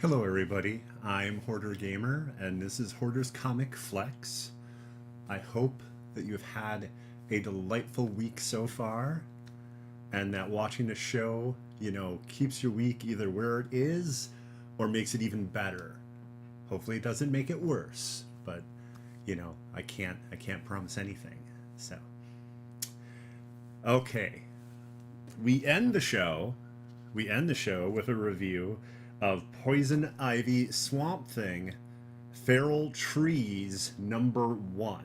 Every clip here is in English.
Hello, everybody. I'm Hoarder Gamer, and this is Hoarder's Comic Flex. I hope that you've had a delightful week so far, and that watching the show, keeps your week either where it is or makes it even better. Hopefully, it doesn't make it worse, but I can't promise anything. So, okay, we end the show. We end the show with a review of Poison Ivy SwampThing Feral Trees #1.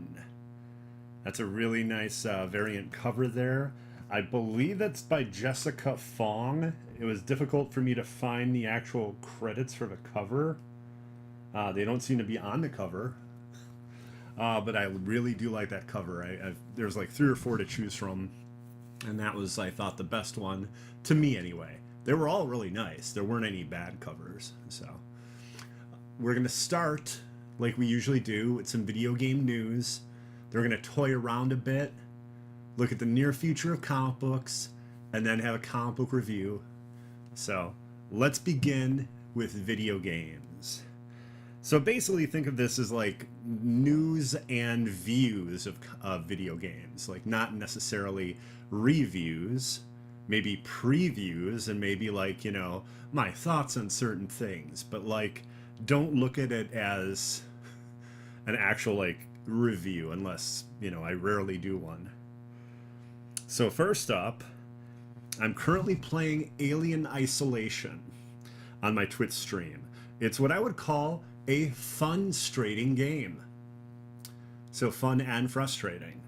That's a really nice variant cover there. I believe that's by Jessica Fong. It was difficult for me to find the actual credits for the cover. They don't seem to be on the cover, but I really do like that cover. There's like 3 or 4 to choose from, and that was, I thought, the best one to me anyway. They were all really nice. There weren't any bad covers. So we're going to start like we usually do with some video game news. They're going to toy around a bit, look at the near future of comic books, and then have a comic book review. So let's begin with video games. So basically think of this as like news and views of video games, like not necessarily reviews, maybe previews, and maybe like, my thoughts on certain things, but like don't look at it as an actual like review unless, I rarely do one. So first up, I'm currently playing Alien Isolation on my Twitch stream. It's what I would call a frustrating game. So fun and frustrating.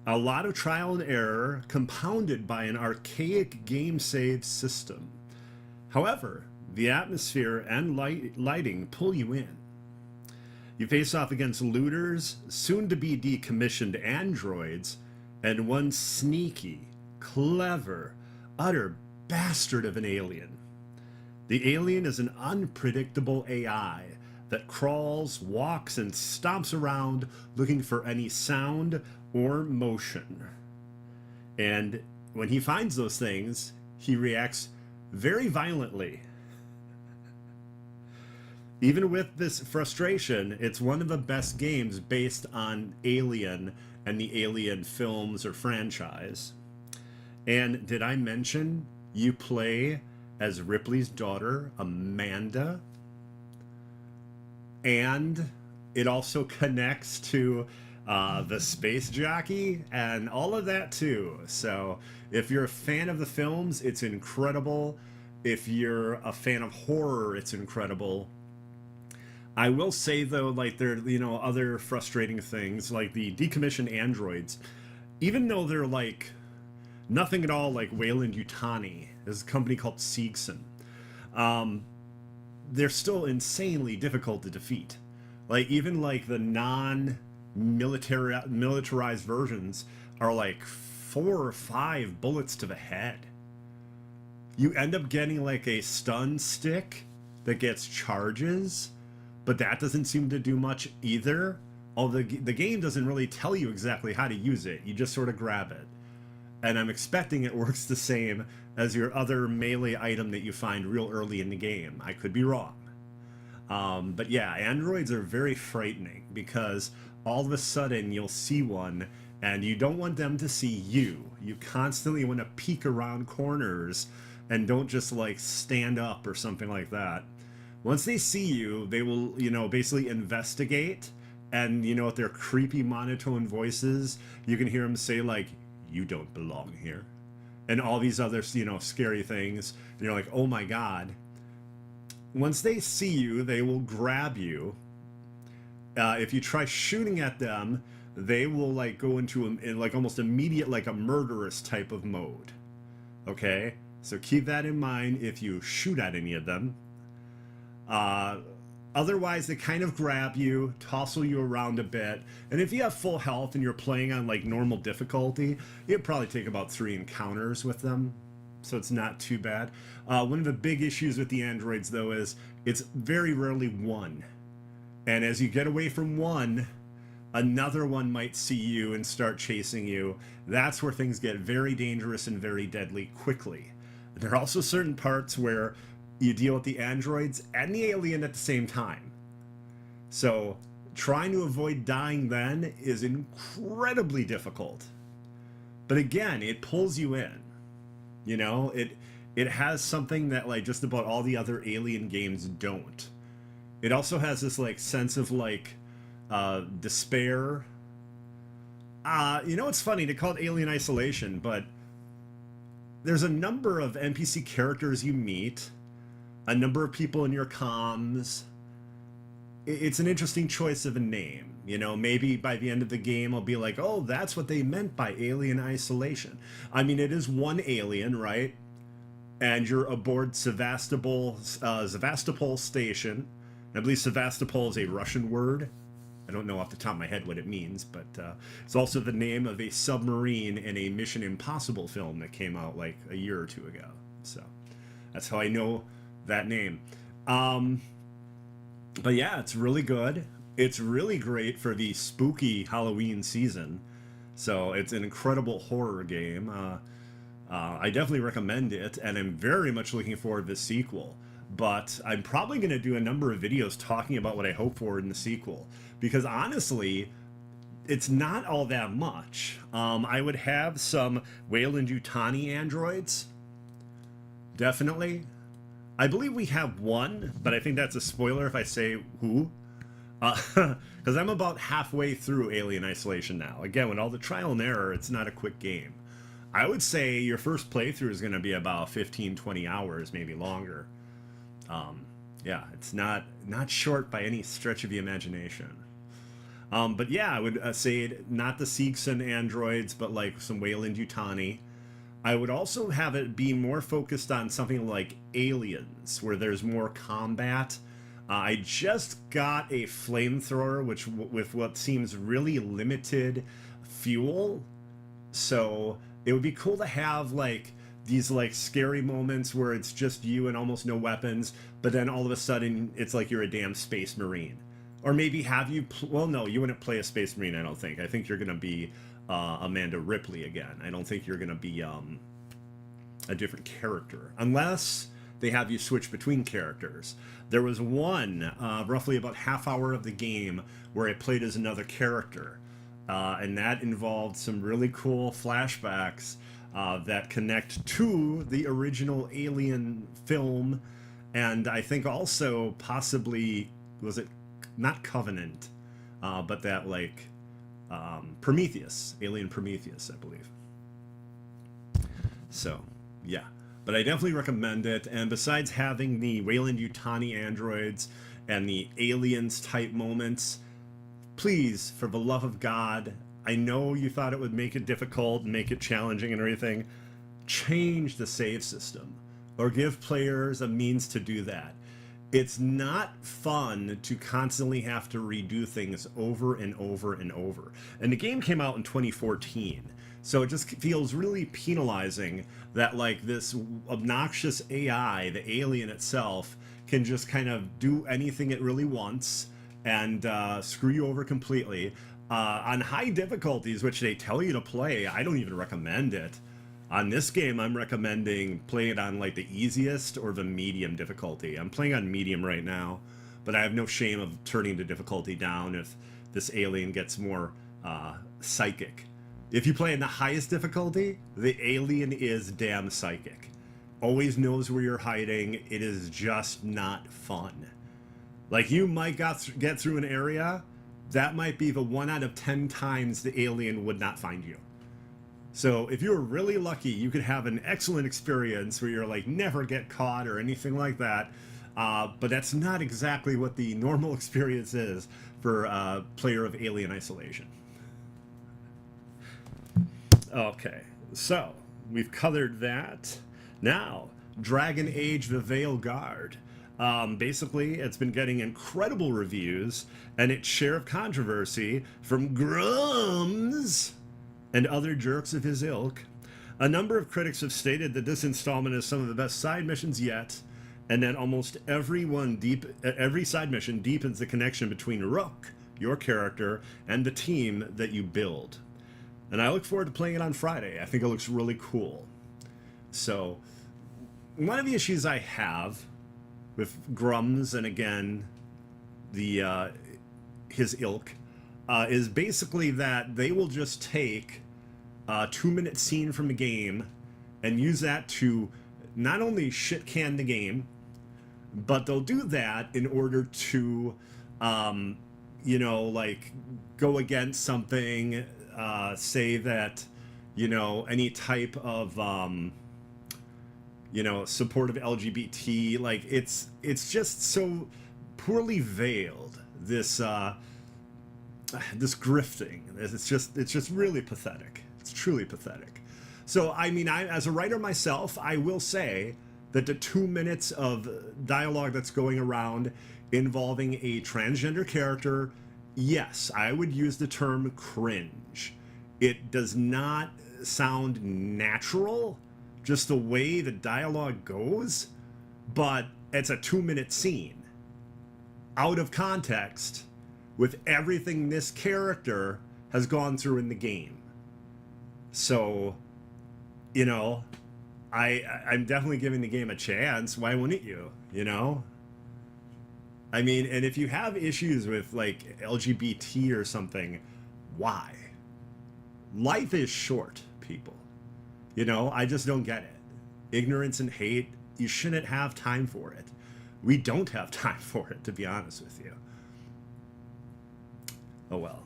A lot of trial and error compounded by an archaic game save system. However, the atmosphere and lighting pull you in. You face off against looters, soon to be decommissioned androids, and one sneaky, clever, utter bastard of an alien. The alien is an unpredictable AI that crawls, walks, and stomps around looking for any sound or motion. And when he finds those things, he reacts very violently. Even with this frustration, it's one of the best games based on Alien and the Alien films or franchise. And did I mention you play as Ripley's daughter, Amanda? And it also connects to the space jockey and all of that too. So if you're a fan of the films, it's incredible. If you're a fan of horror, it's incredible. I will say though, like there, other frustrating things like the decommissioned androids, even though they're like nothing at all like Wayland Yutani. There's a company called Siegson. They're still insanely difficult to defeat. Like even like the militarized versions are like 4 or 5 bullets to the head. You end up getting like a stun stick that gets charges, but that doesn't seem to do much either. Although the game doesn't really tell you exactly how to use it. You just sort of grab it. And I'm expecting it works the same as your other melee item that you find real early in the game. I could be wrong. But yeah, androids are very frightening because all of a sudden you'll see one and you don't want them to see you. You constantly want to peek around corners and don't just like stand up or something like that. Once they see you, they will, basically investigate, and, with their creepy monotone voices, you can hear them say like, "You don't belong here," and all these other, scary things. And you're like, oh my god. Once they see you, they will grab you. If you try shooting at them, they will like go into like almost immediate, like a murderous type of mode. Okay, so keep that in mind if you shoot at any of them. Otherwise, they kind of grab you, tossle you around a bit, and if you have full health and you're playing on like normal difficulty, it'd probably take about 3 encounters with them, so it's not too bad. One of the big issues with the androids, though, is it's very rarely one, and as you get away from one, another one might see you and start chasing you. That's where things get very dangerous and very deadly quickly. There are also certain parts where you deal with the androids and the alien at the same time. So trying to avoid dying then is incredibly difficult. But again, it pulls you in. You know, it has something that like just about all the other Alien games don't. It also has this like sense of like despair. You know, it's funny to call it Alien Isolation, but there's a number of NPC characters you meet, a number of people in your comms. It's an interesting choice of a name. You know, maybe by the end of the game, I'll be like, oh, that's what they meant by Alien Isolation. I mean, it is one alien, right? And you're aboard Sevastopol Station. I believe Sevastopol is a Russian word. I don't know off the top of my head what it means, but it's also the name of a submarine in a Mission Impossible film that came out like a year or two ago. So that's how I know that name. But yeah, it's really good. It's really great for the spooky Halloween season. So it's an incredible horror game. I definitely recommend it, and I'm very much looking forward to the sequel. But I'm probably going to do a number of videos talking about what I hope for in the sequel. Because honestly, it's not all that much. I would have some Weyland-Yutani androids. Definitely. I believe we have one, but I think that's a spoiler if I say who. Because I'm about halfway through Alien Isolation now. Again, with all the trial and error, it's not a quick game. I would say your first playthrough is going to be about 15, 20 hours, maybe longer. Yeah, it's not short by any stretch of the imagination. But yeah, I would say not the Seegson androids, but like some Weyland-Yutani. I would also have it be more focused on something like Aliens, where there's more combat. I just got a flamethrower, which with what seems really limited fuel. So it would be cool to have like these like scary moments where it's just you and almost no weapons, but then all of a sudden it's like you're a damn space marine. Or maybe have you, well, no, you wouldn't play a space marine, I don't think. I think you're going to be Amanda Ripley again. I don't think you're going to be a different character. Unless they have you switch between characters. There was one, roughly about half hour of the game, where I played as another character. And that involved some really cool flashbacks that connect to the original Alien film. And I think also possibly, was it not Covenant, but that like Prometheus, Alien Prometheus, I believe. So, yeah. But I definitely recommend it. And besides having the Weyland-Yutani androids and the aliens type moments, please, for the love of God, I know you thought it would make it difficult and make it challenging and everything. Change the save system or give players a means to do that. It's not fun to constantly have to redo things over and over and over. And the game came out in 2014. So it just feels really penalizing that like this obnoxious AI, the alien itself, can just kind of do anything it really wants and screw you over completely. On high difficulties, which they tell you to play, I don't even recommend it. On this game, I'm recommending playing it on like the easiest or the medium difficulty. I'm playing on medium right now, but I have no shame of turning the difficulty down if this alien gets more psychic. If you play in the highest difficulty, the alien is damn psychic. Always knows where you're hiding. It is just not fun. Like you might get through an area, that might be the 1 out of 10 times the alien would not find you. So if you're really lucky, you could have an excellent experience where you're like never get caught or anything like that. But that's not exactly what the normal experience is for a player of Alien Isolation. Okay, so we've covered that. Now, Dragon Age the Veilguard. Basically, it's been getting incredible reviews and its share of controversy from Grums and other jerks of his ilk. A number of critics have stated that this installment is some of the best side missions yet, and that almost every side mission deepens the connection between Rook, your character, and the team that you build. And I look forward to playing it on Friday. I think it looks really cool. So, one of the issues I have with Grums and again the his ilk is basically that they will just take a 2-minute scene from a game and use that to not only shit can the game, but they'll do that in order to you know, like go against something, say that, you know, any type of you know, support of LGBT, like it's just so poorly veiled, this this grifting. It's just really pathetic. It's truly pathetic. So I mean, I as a writer myself, I will say that the 2 minutes of dialogue that's going around involving a transgender character, yes, I would use the term cringe. It does not sound natural, just the way the dialogue goes, but it's a 2-minute scene. Out of context, with everything this character has gone through in the game. So, you know, I'm definitely giving the game a chance. Why wouldn't you? You know? I mean, and if you have issues with like LGBT or something, why? Life is short, people. You know, I just don't get it. Ignorance and hate, you shouldn't have time for it. We don't have time for it, to be honest with you. Oh well.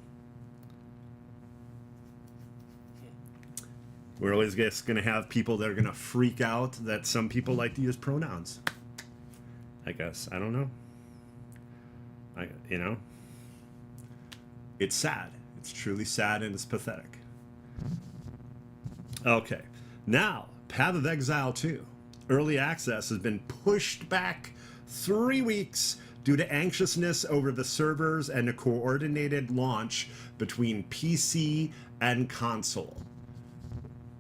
We're always just going to have people that are going to freak out that some people like to use pronouns. I guess. I don't know. You know? It's sad. It's truly sad and it's pathetic. Okay. Now, Path of Exile 2. Early access has been pushed back 3 weeks due to anxiousness over the servers and a coordinated launch between PC and console.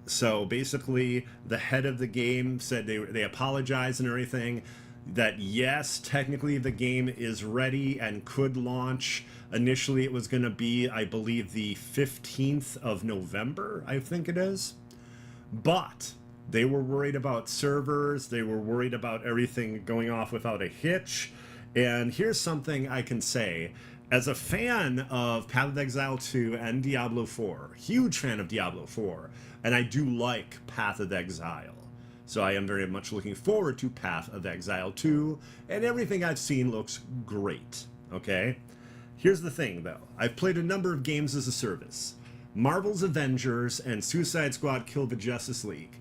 So basically, the head of the game said they apologized and everything, that yes, technically the game is ready and could launch. Initially, it was going to be, I believe, the 15th of November, I think it is. But they were worried about servers. They were worried about everything going off without a hitch. And here's something I can say. As a fan of Path of Exile 2 and Diablo 4, huge fan of Diablo 4, and I do like Path of Exile. So I am very much looking forward to Path of Exile 2, and everything I've seen looks great, okay? Here's the thing, though. I've played a number of games as a service. Marvel's Avengers and Suicide Squad Kill the Justice League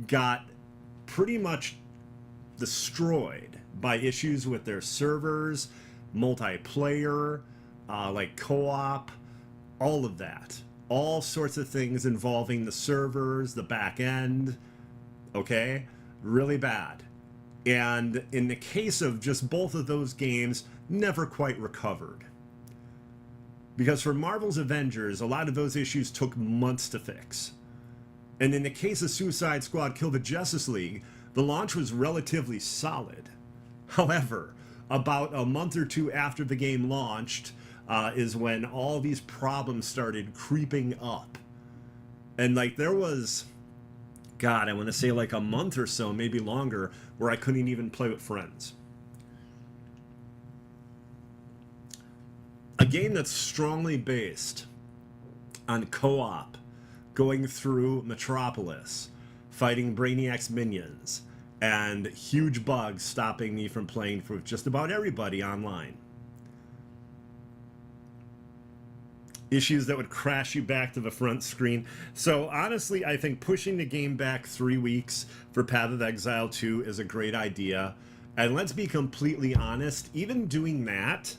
got pretty much destroyed by issues with their servers, multiplayer, like co-op, all of that. All sorts of things involving the servers, the back end, okay? Really bad. And in the case of just both of those games, never quite recovered. Because for Marvel's Avengers, a lot of those issues took months to fix. And in the case of Suicide Squad Kill the Justice League, the launch was relatively solid. However, about a month or two after the game launched is when all these problems started creeping up. And like there was, God, I want to say like a month or so, maybe longer, where I couldn't even play with friends. A game that's strongly based on co-op, going through Metropolis, fighting Brainiac's minions, and huge bugs stopping me from playing for just about everybody online. Issues that would crash you back to the front screen. So honestly, I think pushing the game back 3 weeks for Path of Exile 2 is a great idea. And let's be completely honest, even doing that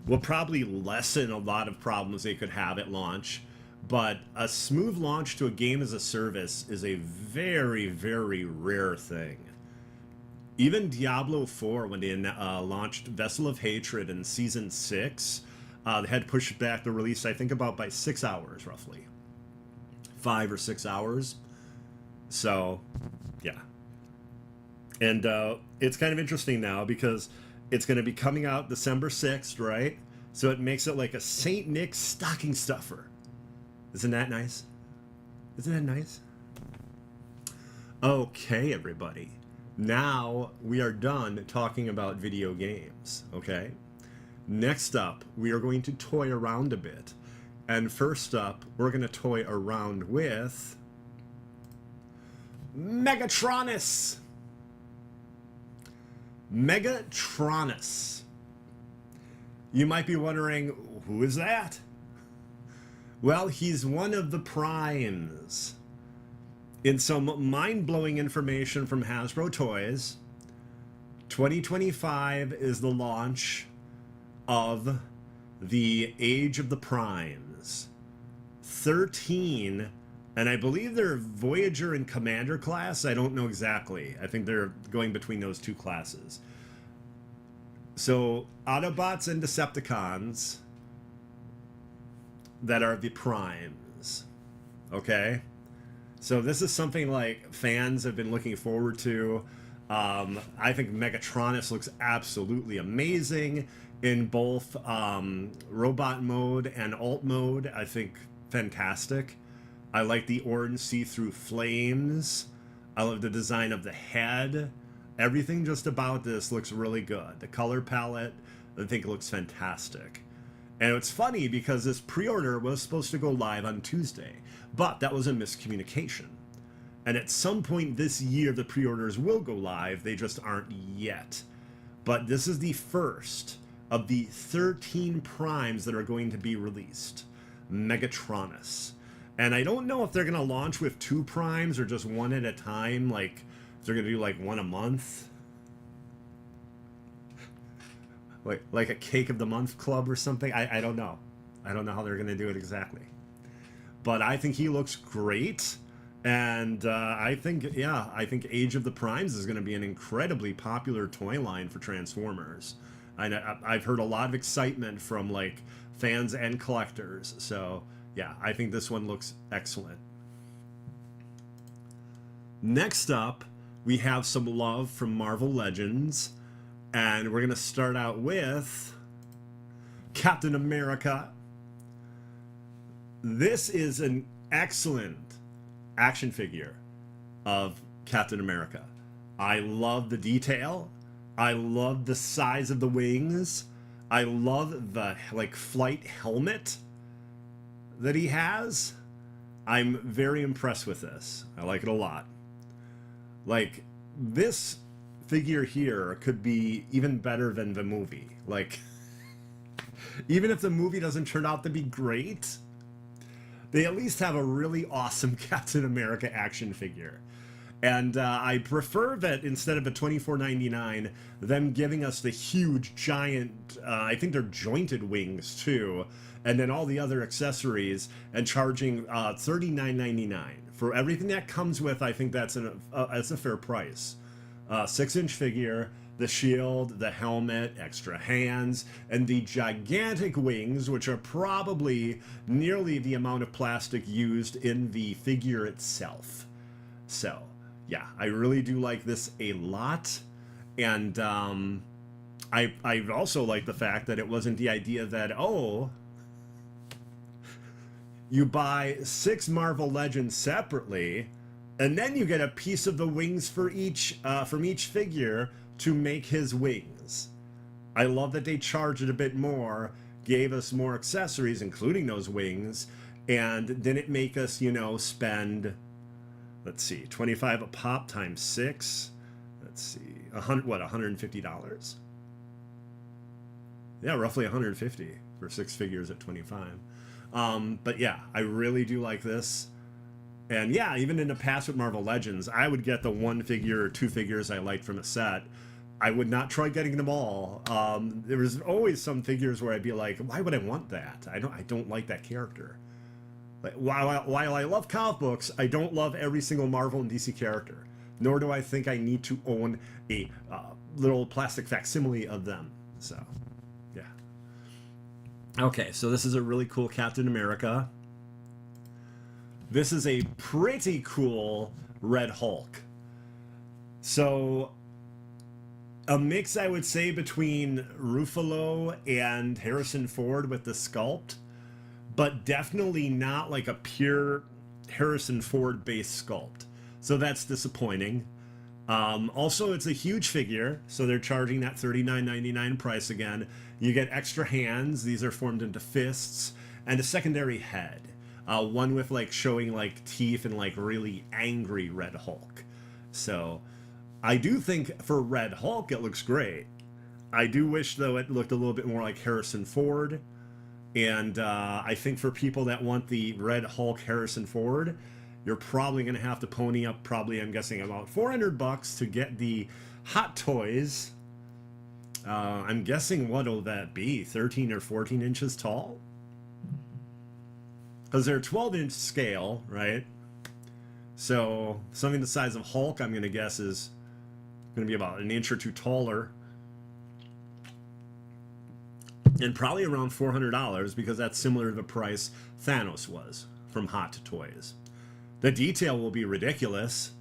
will probably lessen a lot of problems they could have at launch. But a smooth launch to a game as a service is a very, very rare thing. Even Diablo 4, when they launched Vessel of Hatred in Season 6, they had pushed back the release, I think, about by 6 hours, roughly. 5 or 6 hours. So, yeah. And it's kind of interesting now because it's going to be coming out December 6th, right? So it makes it like a St. Nick's stocking stuffer. Isn't that nice? Isn't that nice? Okay, everybody. Now we are done talking about video games, okay? Next up, we are going to toy around a bit. And first up, we're going to toy around with Megatronus. Megatronus. You might be wondering, who is that? Well, he's one of the primes. In some mind-blowing information from Hasbro Toys, 2025 is the launch of the Age of the Primes. 13, and I believe they're Voyager and Commander class. I don't know exactly. I think they're going between those two classes. So, Autobots and Decepticons that are the Primes. Okay? So this is something like fans have been looking forward to. I think Megatronus looks absolutely amazing in both robot mode and alt mode. I think fantastic. I like the orange see-through flames. I love the design of the head. Everything just about this looks really good. The color palette, I think it looks fantastic. And it's funny because this pre-order was supposed to go live on Tuesday, but that was a miscommunication. And at some point this year, the pre-orders will go live. They just aren't yet. But this is the first of the 13 primes that are going to be released. Megatronus. And I don't know if they're going to launch with 2 primes or just one at a time. Like, they're going to do like one a month. Like a cake of the month club or something. I don't know. I don't know how they're going to do it exactly. But I think he looks great. And I think Age of the Primes is going to be an incredibly popular toy line for Transformers. I've heard a lot of excitement from like fans and collectors. So yeah, I think this one looks excellent. Next up, we have some love from Marvel Legends. And we're going to start out with Captain America. This is an excellent action figure of Captain America. I love the detail. I love the size of the wings. I love the like flight helmet that he has. I'm very impressed with this. I like it a lot. Like, this figure here could be even better than the movie. Like, even if the movie doesn't turn out to be great, they at least have a really awesome Captain America action figure. And I prefer that instead of the $24.99, them giving us the huge, giant, I think they're jointed wings too, and then all the other accessories, and charging $39.99. For everything that comes with, I think that's a fair price. 6-inch figure, the shield, the helmet, extra hands, and the gigantic wings, which are probably nearly the amount of plastic used in the figure itself. So, yeah, I really do like this a lot. And I also like the fact that it wasn't the idea that, oh, you buy 6 Marvel Legends separately, and then you get a piece of the wings for each from each figure to make his wings. I love that they charged it a bit more, gave us more accessories, including those wings, and didn't make us, you know, spend, let's see, 25 a pop times 6. Let's see, $150? Yeah, roughly 150 for 6 figures at 25. But yeah, I really do like this. And yeah, even in the past with Marvel Legends, I would get the 1 figure or 2 figures I liked from a set. I would not try getting them all. There was always some figures where I'd be like, why would I want that? I don't like that character. Like, while I love comic books, I don't love every single Marvel and DC character. Nor do I think I need to own a little plastic facsimile of them. So, yeah. Okay, so this is a really cool Captain America. This is a pretty cool Red Hulk. So, a mix, I would say, between Ruffalo and Harrison Ford with the sculpt, but definitely not like a pure Harrison Ford based sculpt. So that's disappointing. Also, it's a huge figure, so they're charging that $39.99 price again. You get extra hands; these are formed into fists, and a secondary head, one with like showing like teeth and like really angry Red Hulk. So, I do think for Red Hulk it looks great. I do wish though it looked a little bit more like Harrison Ford, and I think for people that want the Red Hulk Harrison Ford, you're probably going to have to pony up probably, I'm guessing, about $400 to get the Hot Toys. I'm guessing what'll that be, 13 or 14 inches tall? Because they're 12-inch scale, right? So something the size of Hulk, I'm going to guess, is going to be about an inch or two taller. And probably around $400 because that's similar to the price Thanos was from Hot Toys. The detail will be ridiculous.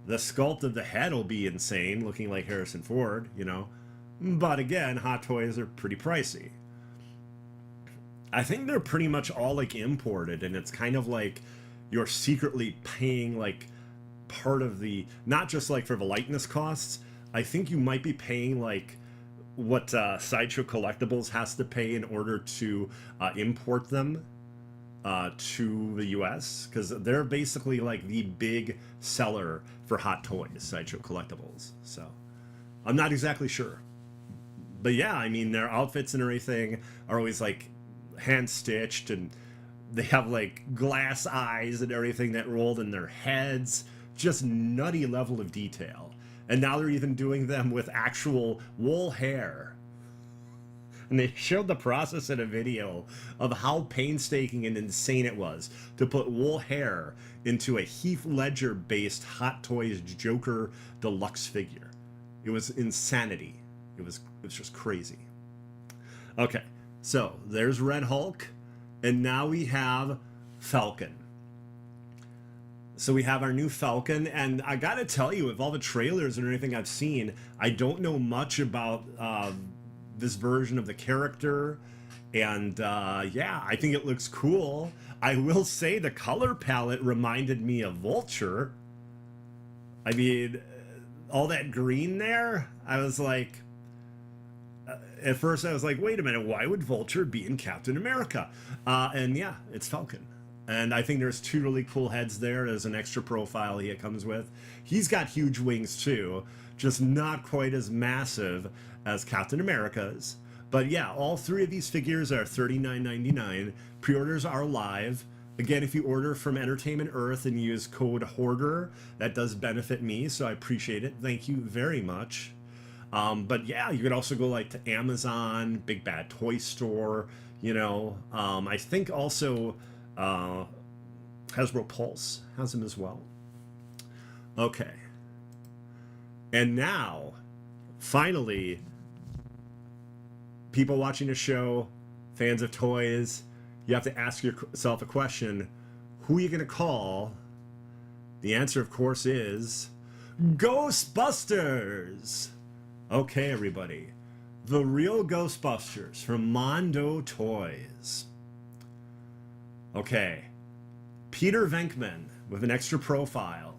The sculpt of the head will be insane, looking like Harrison Ford, you know. But again, Hot Toys are pretty pricey. I think they're pretty much all like imported, and it's kind of like you're secretly paying like part of the, not just like for the likeness costs. I think you might be paying like what Sideshow Collectibles has to pay in order to import them to the US, because they're basically like the big seller for Hot Toys, Sideshow Collectibles. So I'm not exactly sure, but yeah, I mean their outfits and everything are always like hand stitched, and they have like glass eyes and everything that rolled in their heads. Just nutty level of detail. And now they're even doing them with actual wool hair. And they showed the process in a video of how painstaking and insane it was to put wool hair into a Heath Ledger based Hot Toys Joker deluxe figure. It was insanity. It was just crazy. Okay, so there's Red Hulk, and now we have Falcon. So we have our new Falcon, and I gotta tell you, with all the trailers and everything I've seen, I don't know much about this version of the character, and yeah, I think it looks cool. I will say the color palette reminded me of Vulture. I mean, all that green there, I was like, at first I was like, wait a minute, why would Vulture be in Captain America? And yeah, it's Falcon. And I think there's two really cool heads there as an extra profile he comes with. He's got huge wings too, just not quite as massive as Captain America's. But yeah, all three of these figures are $39.99. Pre-orders are live. Again, if you order from Entertainment Earth and use code Hoarder, that does benefit me, so I appreciate it. Thank you very much. But yeah, you could also go like to Amazon, Big Bad Toy Store, you know. I think also Hasbro Pulse has them as well. Okay. And now, finally, people watching the show, fans of toys, you have to ask yourself a question. Who are you going to call? The answer, of course, is Ghostbusters! Okay, everybody. The real Ghostbusters from Mondo Toys. Okay. Peter Venkman with an extra profile.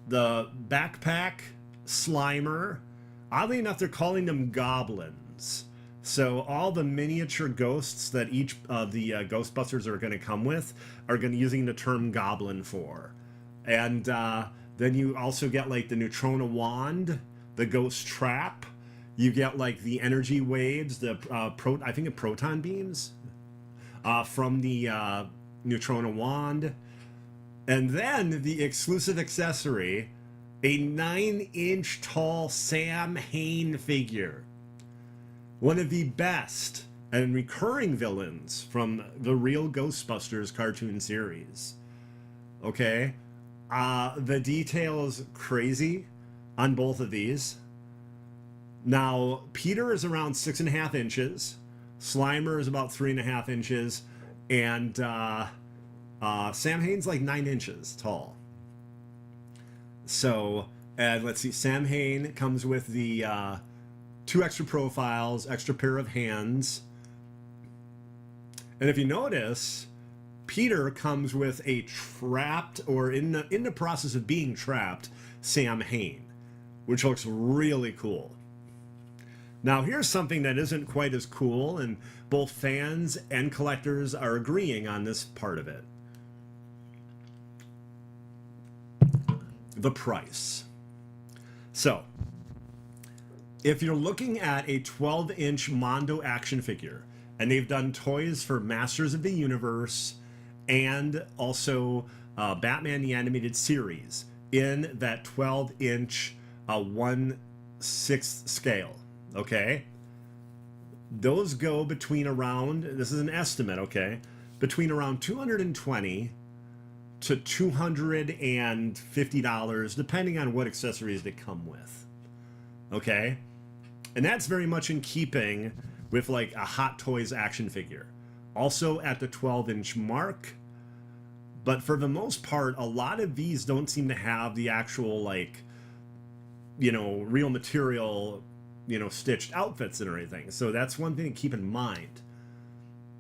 The backpack, Slimer. Oddly enough, they're calling them goblins. So all the miniature ghosts that each of the Ghostbusters are going to come with are going to using the term goblin for. And then you also get like the Neutrona Wand, the Ghost Trap. You get like the energy waves, the I think the proton beams from the Neutrona Wand. And then the exclusive accessory, a 9-inch tall Sam Hain figure. One of the best and recurring villains from the real Ghostbusters cartoon series. Okay? The detail is crazy on both of these. Now, Peter is around 6.5 inches. Slimer is about 3.5 inches. And Sam Hain's like 9 inches tall. So, and let's see, Sam Hain comes with the 2 extra profiles, extra pair of hands. And if you notice, Peter comes with a trapped, or in the process of being trapped, Sam Hain, which looks really cool. Now, here's something that isn't quite as cool, and both fans and collectors are agreeing on this part of it. The price. So, if you're looking at a 12-inch Mondo action figure, and they've done toys for Masters of the Universe and also Batman the Animated Series in that 12-inch 1/6 scale, okay? Those go between around, this is an estimate, okay, between around $220 to $250, depending on what accessories they come with, okay? And that's very much in keeping with like a Hot Toys action figure. Also at the 12-inch mark, but for the most part, a lot of these don't seem to have the actual, like, you know, real material, you know, stitched outfits and everything. So that's one thing to keep in mind.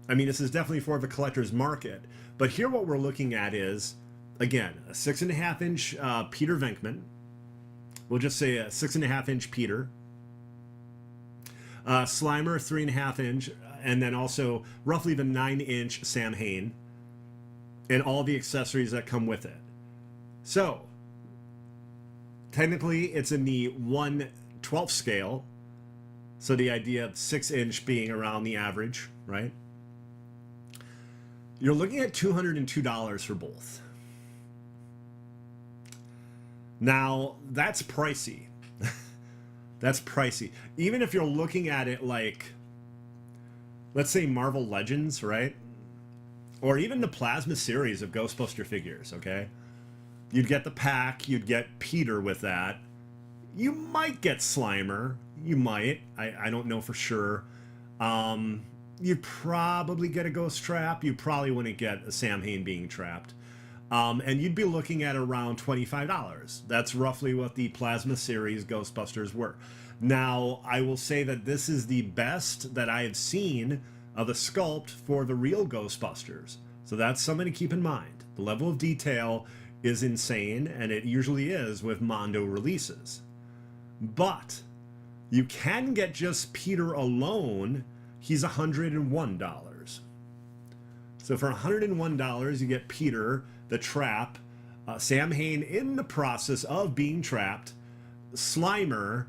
I mean, this is definitely for the collector's market. But here what we're looking at is, again, a 6.5-inch Peter Venkman. We'll just say a 6.5-inch Peter. Slimer, 3.5-inch, and then also roughly the 9-inch Sam Hain, and all the accessories that come with it. So, technically, it's in the 1/12 scale. So the idea of 6-inch being around the average, right? You're looking at $202 for both. Now, that's pricey. That's pricey. Even if you're looking at it like, let's say Marvel Legends, right? Or even the Plasma series of Ghostbuster figures, okay? You'd get the pack, you'd get Peter with that. You might get Slimer. You might. I don't know for sure. You'd probably get a Ghost Trap. You probably wouldn't get a Sam Hain being trapped. And you'd be looking at around $25. That's roughly what the Plasma series Ghostbusters were. Now, I will say that this is the best that I have seen of the sculpt for the real Ghostbusters. So that's something to keep in mind. The level of detail is insane, and it usually is with Mondo releases. But you can get just Peter alone. He's $101. So for $101, you get Peter, the Trap, Sam Hain in the process of being trapped, Slimer,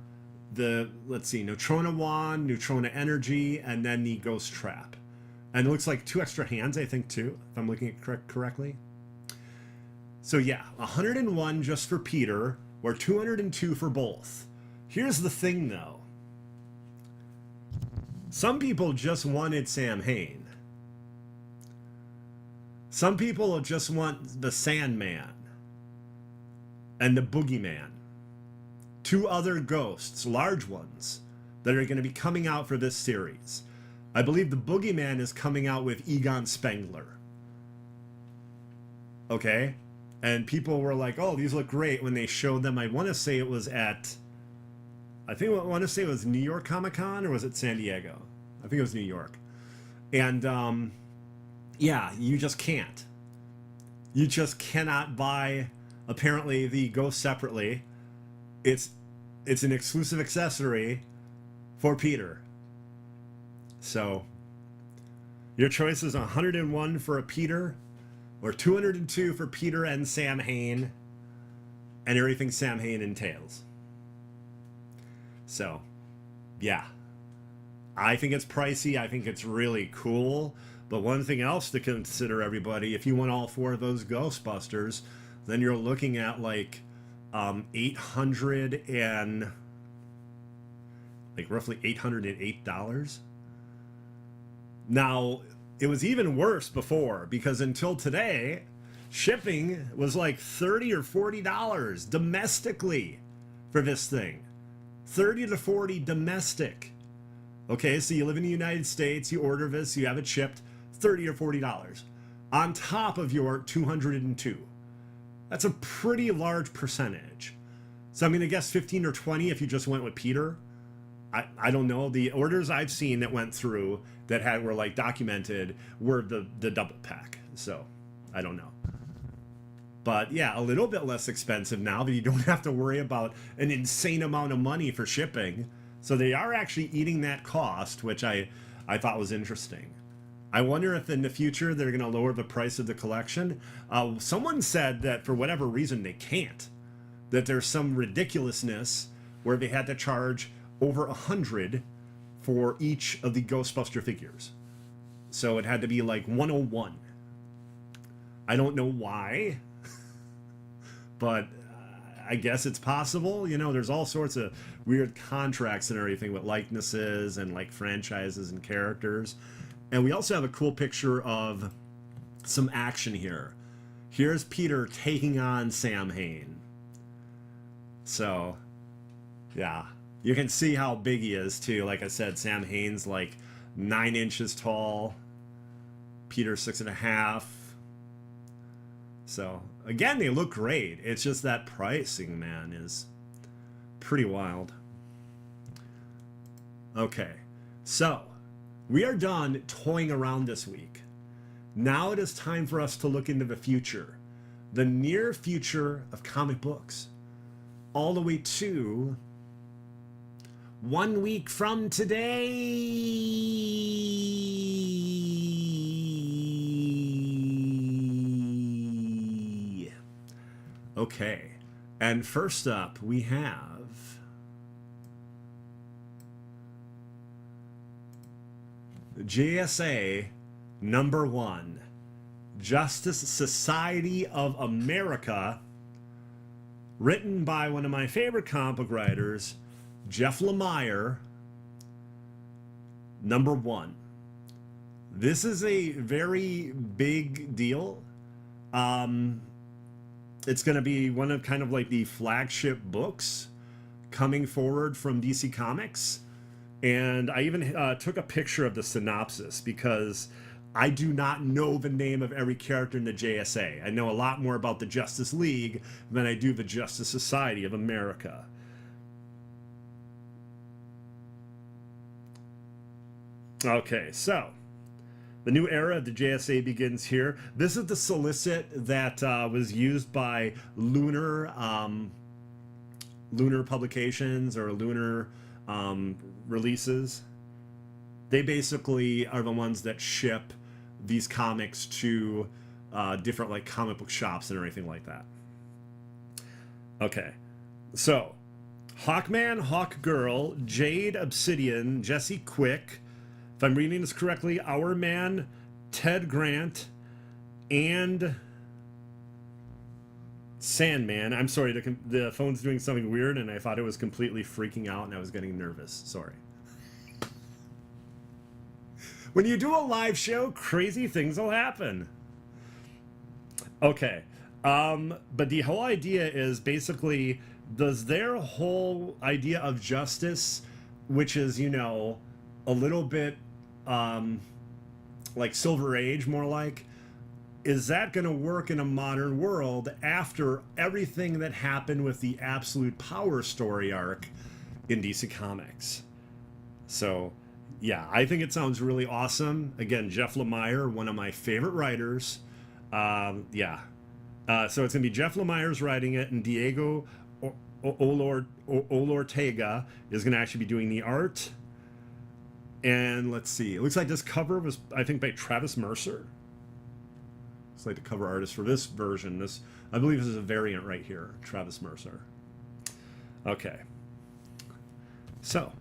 the, let's see, Neutrona Wand, Neutrona Energy, and then the Ghost Trap. And it looks like 2 extra hands, I think, too, if I'm looking at it correctly. So yeah, 101 just for Peter, or 202 for both. Here's the thing, though. Some people just wanted Sam Hain. Some people just want the Sandman and the Boogeyman. 2 other ghosts, large ones, that are going to be coming out for this series. I believe the Boogeyman is coming out with Egon Spengler. Okay? And people were like, oh, these look great when they showed them. I want to say it was at, I want to say it was New York Comic Con, or was it San Diego? I think it was New York. And, yeah, you just can't. You just cannot buy, apparently, the Ghost separately. It's an exclusive accessory for Peter. So, your choice is 101 for a Peter, or 202 for Peter and Sam Hain, and everything Sam Hain entails. So, yeah. I think it's pricey. I think it's really cool. But one thing else to consider, everybody, if you want all 4 of those Ghostbusters, then you're looking at like $800 and like roughly $808. Now, it was even worse before, because until today, shipping was like $30 or $40 domestically for this thing. 30 to 40 domestic. Okay, so you live in the United States, you order this, you have it shipped, $30 or $40 on top of your 202. That's a pretty large percentage. So I'm going to guess 15 or 20 if you just went with Peter. I don't know. The orders I've seen that went through that were like documented were the double pack. So I don't know. But yeah, a little bit less expensive now, but you don't have to worry about an insane amount of money for shipping. So they are actually eating that cost, which I thought was interesting. I wonder if in the future they're going to lower the price of the collection. Someone said that for whatever reason they can't. That there's some ridiculousness where they had to charge over 100 for each of the Ghostbuster figures. So it had to be like 101. I don't know why, but I guess it's possible. You know, there's all sorts of weird contracts and everything with likenesses and like franchises and characters. And we also have a cool picture of some action here. Here's Peter taking on Sam Hain. So, yeah. You can see how big he is, too. Like I said, Sam Hain's like 9 inches tall. Peter's 6.5. So, again, they look great. It's just that pricing, man, is pretty wild. Okay. So, we are done toying around this week. Now it is time for us to look into the future. The near future of comic books. All the way to 1 week from today. Okay. And first up, we have JSA #1, Justice Society of America, written by one of my favorite comic book writers, Jeff Lemire, #1. This is a very big deal. It's going to be one of kind of like the flagship books coming forward from DC Comics. And I even took a picture of the synopsis because I do not know the name of every character in the JSA. I know a lot more about the Justice League than I do the Justice Society of America. Okay, so the new era of the JSA begins here. This is the solicit that was used by Lunar Publications or Lunar releases. They basically are the ones that ship these comics to different like comic book shops and everything like that. Okay, so Hawkman, Hawkgirl, Jade Obsidian, Jesse Quick, if I'm reading this correctly, Our Man, Ted Grant, and Sandman. I'm sorry, the phone's doing something weird and I thought it was completely freaking out and I was getting nervous. Sorry. When you do a live show, crazy things will happen. Okay. But the whole idea is basically, does their whole idea of justice, which is, you know, a little bit like Silver Age, more like, is that going to work in a modern world after everything that happened with the Absolute Power story arc in DC Comics? So, yeah, I think it sounds really awesome. Again, Jeff Lemire, one of my favorite writers. Yeah. So it's going to be Jeff Lemire's writing it, and Diego Olortega is going to actually be doing the art. And let's see. It looks like this cover was, I think, by Travis Mercer. Looks like the cover artist for this version. This, I believe this is a variant right here. Travis Mercer. Okay. So,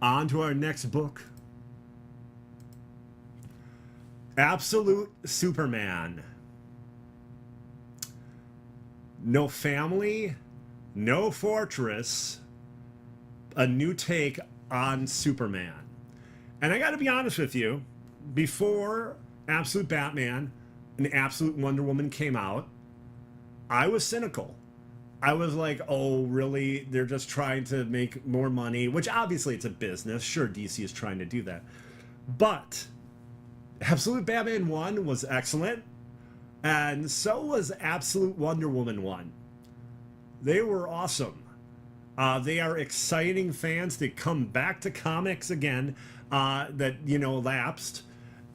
on to our next book. Absolute Superman. No family, no fortress. A new take on Superman. And I gotta be honest with you, before Absolute Batman and Absolute Wonder Woman came out, I was cynical. I was like, oh, really? They're just trying to make more money, which obviously it's a business. Sure, DC is trying to do that. But Absolute Batman 1 was excellent, and so was Absolute Wonder Woman 1. They were awesome. They are exciting fans to come back to comics again that, you know, lapsed.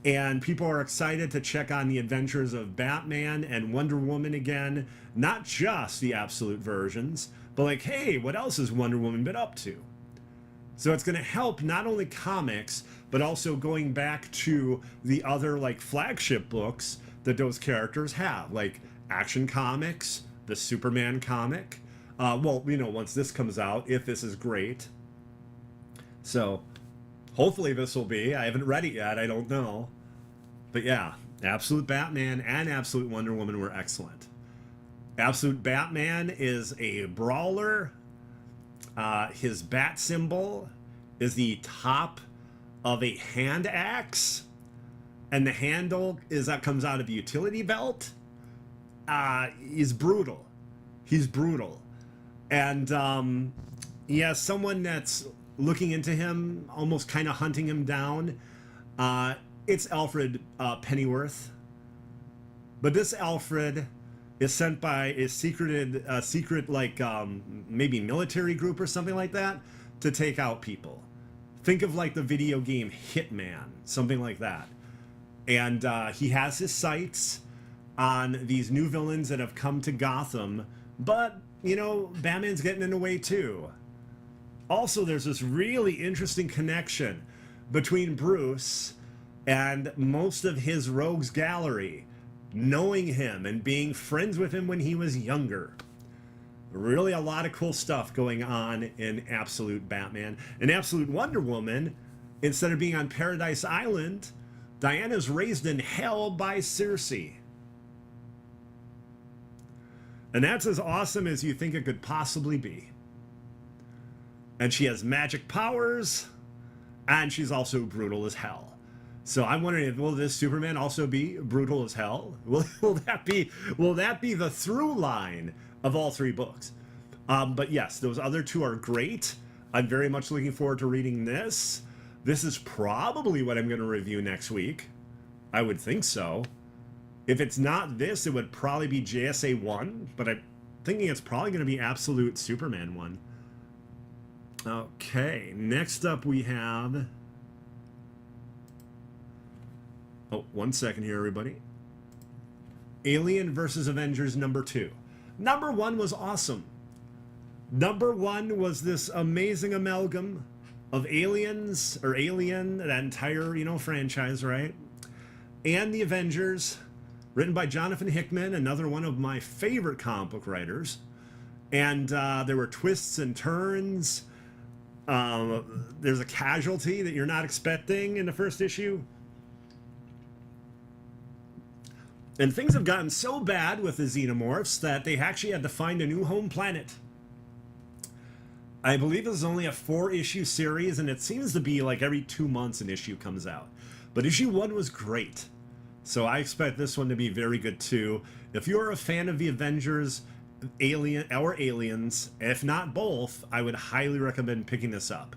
And people are excited to check on the adventures of Batman and Wonder Woman again. Not just the Absolute versions, but like, hey, what else has Wonder Woman been up to? So it's going to help not only comics, but also going back to the other like flagship books that those characters have, like Action Comics, the Superman comic. Well, you know, once this comes out, if this is great. So hopefully this will be. I haven't read it yet. I don't know. But yeah, Absolute Batman and Absolute Wonder Woman were excellent. Absolute Batman is a brawler. His bat symbol is the top of a hand axe. And the handle that comes out of a utility belt. He's brutal. He's brutal. And he has someone that's looking into him, almost kind of hunting him down. It's Alfred Pennyworth. But this Alfred is sent by a secret like maybe military group or something like that to take out people. Think of like the video game Hitman, something like that. And he has his sights on these new villains that have come to Gotham, but you know, Batman's getting in the way too. Also, there's this really interesting connection between Bruce and most of his rogues gallery, knowing him and being friends with him when he was younger. Really a lot of cool stuff going on in Absolute Batman. In Absolute Wonder Woman, instead of being on Paradise Island, Diana's raised in hell by Circe. And that's as awesome as you think it could possibly be. And she has magic powers, and she's also brutal as hell. So I'm wondering, will this Superman also be brutal as hell? Will that be the through line of all three books? But yes, those other two are great. I'm very much looking forward to reading this. This is probably what I'm going to review next week. I would think so. If it's not this, it would probably be JSA 1, but I'm thinking it's probably going to be Absolute Superman 1. Okay, next up we have... Oh, 1 second here, everybody. Alien vs. Avengers number 2. Number 1 was awesome. Number 1 was this amazing amalgam of aliens, or Alien, that entire, you know, franchise, right? And the Avengers, written by Jonathan Hickman, another one of my favorite comic book writers. And there were twists and turns. There's a casualty that you're not expecting in the first issue. And things have gotten so bad with the Xenomorphs that they actually had to find a new home planet. I believe this is only a 4-issue series, and it seems to be like every 2 months an issue comes out. But issue 1 was great. So I expect this one to be very good too. If you're a fan of the Avengers, Aliens, if not both, I would highly recommend picking this up.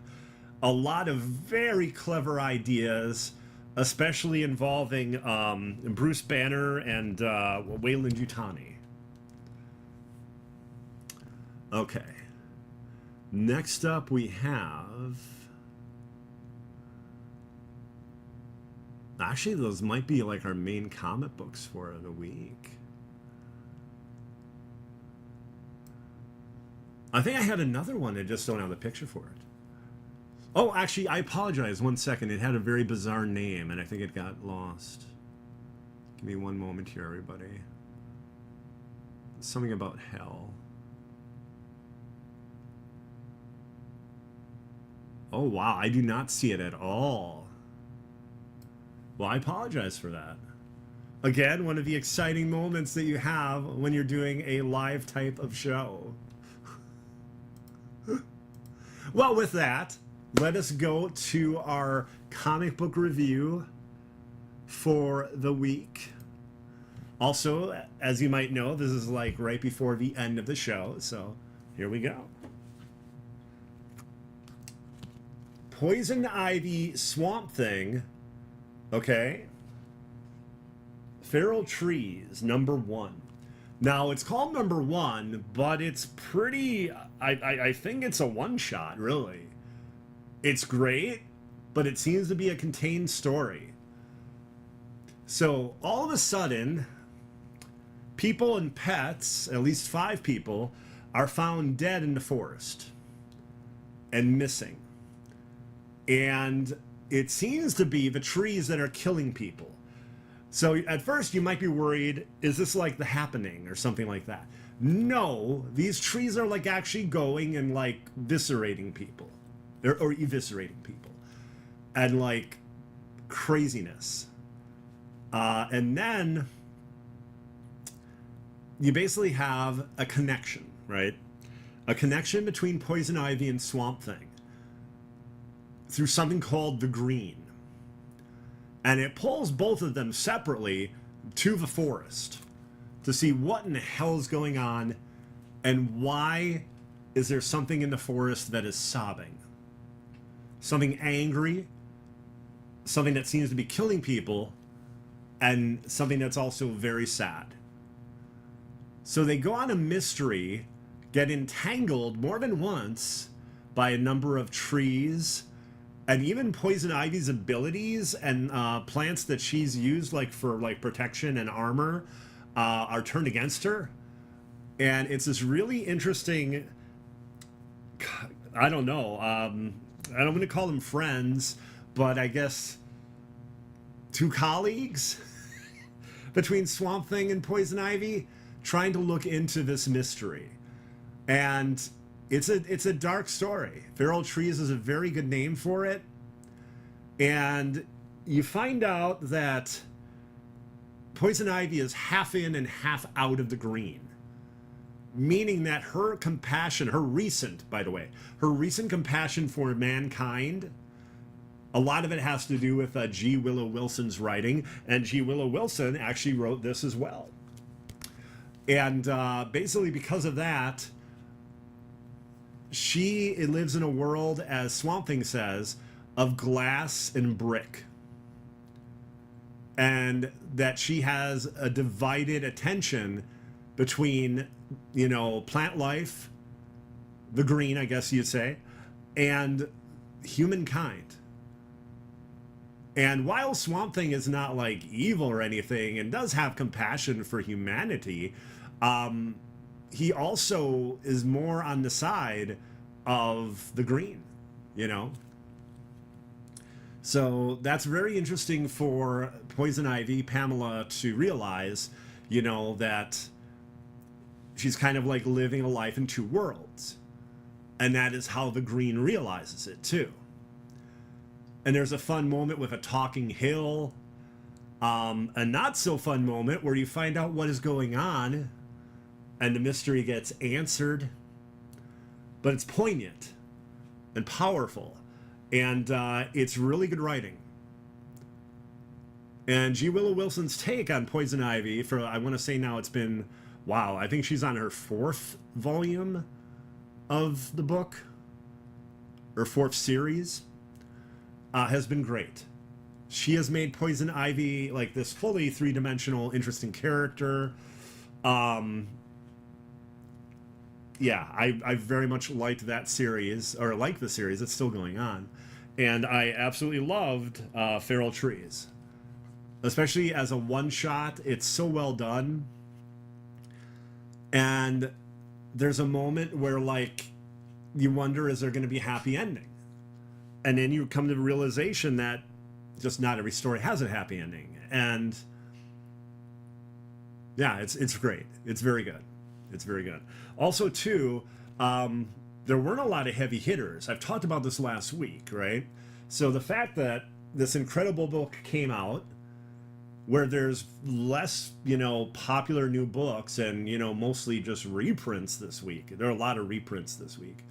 A lot of very clever ideas, especially involving Bruce Banner and Weyland-Yutani. Okay. Next up we have... Actually, those might be like our main comic books for the week. I think I had another one, I just don't have the picture for it. Oh, actually, I apologize. 1 second. It had a very bizarre name, and I think it got lost. Give me one moment here, everybody. Something about hell. Oh, wow. I do not see it at all. Well, I apologize for that. Again, one of the exciting moments that you have when you're doing a live type of show. Well, with that, let us go to our comic book review for the week. Also, as you might know, this is like right before the end of the show, so here we go. Poison Ivy SwampThing, okay. Feral Trees, number 1. Now, it's called number 1, but it's pretty... I think it's a one-shot, really. It's great, but it seems to be a contained story. So all of a sudden, people and pets, at least 5 people, are found dead in the forest and missing. And it seems to be the trees that are killing people. So at first you might be worried, is this like The Happening or something like that? No, these trees are like actually going and like viscerating people or eviscerating people and like craziness. And then you basically have a connection, right? A connection between Poison Ivy and Swamp Thing through something called the Green. And it pulls both of them separately to the forest to see what in the hell is going on and why is there something in the forest that is sobbing. Something angry, something that seems to be killing people, and something that's also very sad. So they go on a mystery, get entangled more than once by a number of trees, and even Poison Ivy's abilities and plants that she's used like for like protection and armor are turned against her. And it's this really interesting, I don't know, I don't want to call them friends, but I guess 2 colleagues between Swamp Thing and Poison Ivy trying to look into this mystery. And it's a dark story. Feral Trees is a very good name for it. And you find out that Poison Ivy is half in and half out of the Green. Meaning that her compassion, her recent compassion for mankind, a lot of it has to do with G. Willow Wilson's writing. And G. Willow Wilson actually wrote this as well. And basically because of that, she lives in a world, as Swamp Thing says, of glass and brick. And that she has a divided attention between, you know, plant life, the Green, I guess you'd say, and humankind. And while Swamp Thing is not like evil or anything and does have compassion for humanity, he also is more on the side of the Green, you know? So that's very interesting for Poison Ivy, Pamela, to realize, you know, that she's kind of like living a life in 2 worlds. And that is how the Green realizes it, too. And there's a fun moment with a talking hill. A not so fun moment where you find out what is going on and the mystery gets answered. But it's poignant and powerful. And it's really good writing. And G. Willow Wilson's take on Poison Ivy, for I want to say now it's been, wow, I think she's on her 4th volume of the book, or 4th series, has been great. She has made Poison Ivy like this fully 3-dimensional, interesting character. Yeah, I very much liked that series, or like the series. It's still going on. And I absolutely loved Feral Trees. Especially as a one-shot. It's so well done. And there's a moment where, like, you wonder, is there going to be a happy ending? And then you come to the realization that just not every story has a happy ending. And yeah, it's great. It's very good. It's very good. Also, too, there weren't a lot of heavy hitters. I've talked about this last week, right? So the fact that this incredible book came out, where there's less, you know, popular new books and, you know, mostly just reprints this week. There are a lot of reprints this week.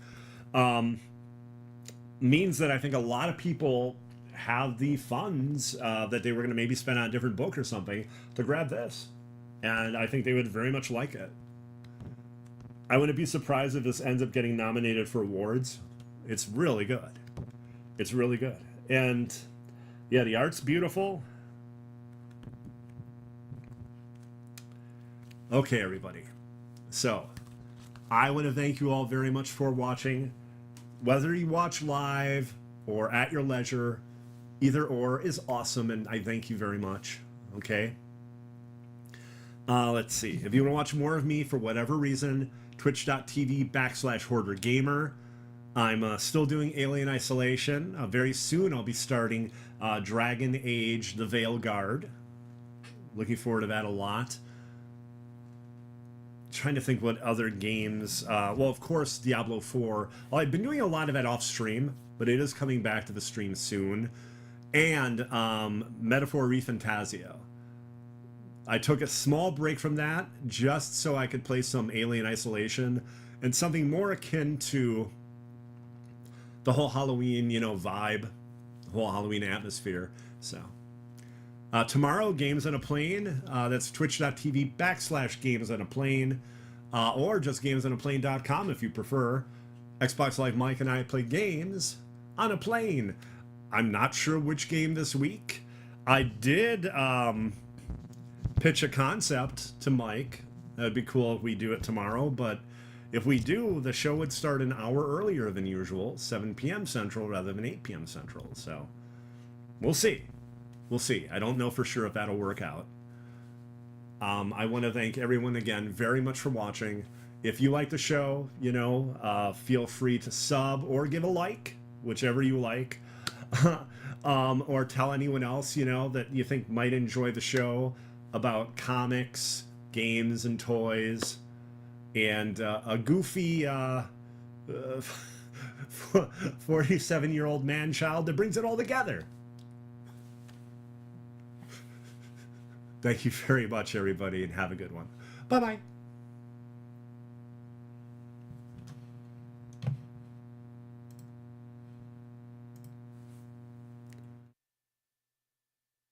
Means that I think a lot of people have the funds that they were going to maybe spend on a different book or something to grab this. And I think they would very much like it. I wouldn't be surprised if this ends up getting nominated for awards. It's really good. It's really good. And yeah, the art's beautiful. Okay, everybody. So I want to thank you all very much for watching. Whether you watch live or at your leisure, either or is awesome, and I thank you very much. Okay. Let's see. If you want to watch more of me for whatever reason, twitch.tv/Hoarder Gamer. I'm still doing Alien Isolation. Very soon I'll be starting Dragon Age the Veilguard. Looking forward to that a lot. Trying to think what other games. Well, of course, Diablo 4. Well, I've been doing a lot of that off stream, but it is coming back to the stream soon. And Metaphor ReFantasio. I took a small break from that just so I could play some Alien Isolation and something more akin to the whole Halloween, vibe, the whole Halloween atmosphere. So tomorrow, Games on a Plane. That's twitch.tv/Games on a Plane, or just gamesOnaPlane.com if you prefer. Xbox Live Mike and I play games on a plane. I'm not sure which game this week. I did pitch a concept to Mike. That'd be cool if we do it tomorrow, but if we do, the show would start an hour earlier than usual, 7 p.m. Central rather than 8 p.m. Central. So we'll see. We'll see. I don't know for sure if that'll work out. I want to thank everyone again very much for watching. If you like the show, feel free to sub or give a like, whichever you like. Or tell anyone else, that you think might enjoy the show about comics, games, and toys. And a goofy 47-year-old man-child that brings it all together. Thank you very much, everybody, and have a good one. Bye-bye.